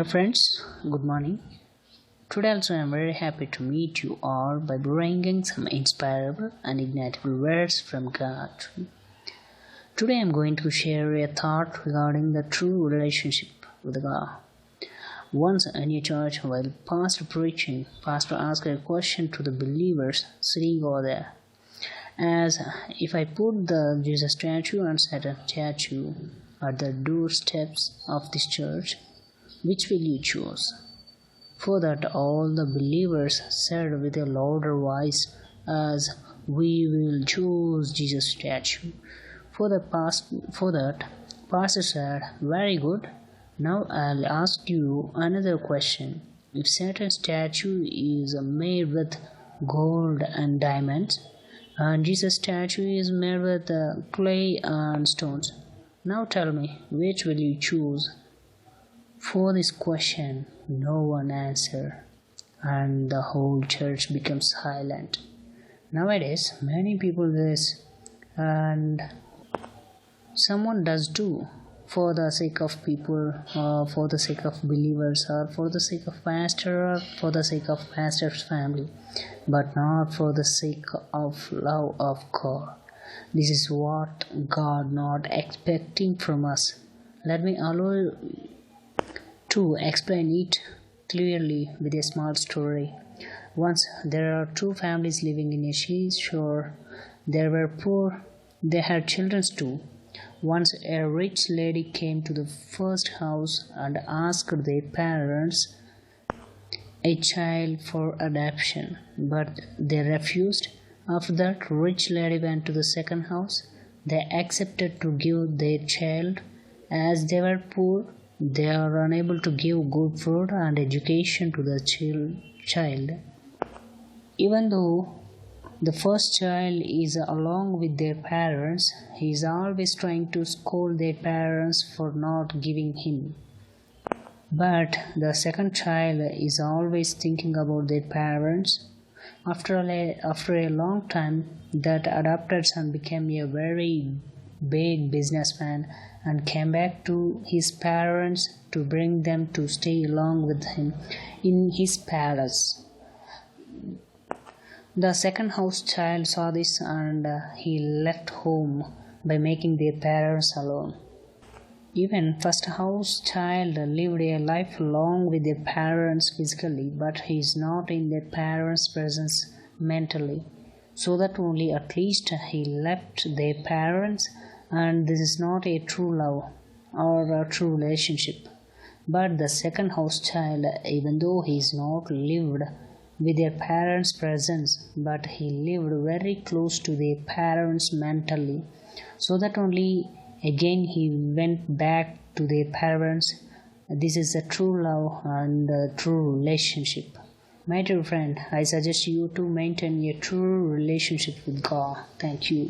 friends, good morning. Today also I am very happy to meet you all by bringing some inspirable and ignitable words from God. Today I am going to share a thought regarding the true relationship with God. Once in a church, while pastor preaching, pastor asked a question to the believers sitting over there. As if I put the Jesus statue and Satan statue at the doorsteps of this church, which will you choose? For that all the believers said with a louder voice as we will choose Jesus statue. For that pastor said, very good. Now I'll ask you another question. If Satan's statue is made with gold and diamonds, and Jesus statue is made with clay and stones, now tell me, which will you choose? For this question, no one answered, and the whole church becomes silent. Nowadays, many people do this, and someone does too, for the sake of people, or for the sake of believers, or for the sake of pastor, or for the sake of pastor's family, but not for the sake of love of God. This is what God not expecting from us. Let me allow to explain it clearly with a small story. Once there are two families living in a seashore. They were poor. They had children too. Once a rich lady came to the first house and asked their parents a child for adoption, but they refused. After that, rich lady went to the second house. They accepted to give their child. As they were poor, they are unable to give good food and education to the child. Even though the first child is along with their parents, he is always trying to scold their parents for not giving him. But the second child is always thinking about their parents. After a long time, that adopted son became a very big businessman and came back to his parents to bring them to stay along with him in his palace. The second house child saw this and he left home by making their parents alone. Even first house child lived a life along with their parents physically, but he is not in their parents' presence mentally, so that only at least he left their parents, and this is not a true love or a true relationship. But the second house child, even though he is not lived with their parents' presence, but he lived very close to their parents mentally, so that only again he went back to their parents. This is a true love and a true relationship. My dear friend, I suggest you to maintain a true relationship with God. Thank you.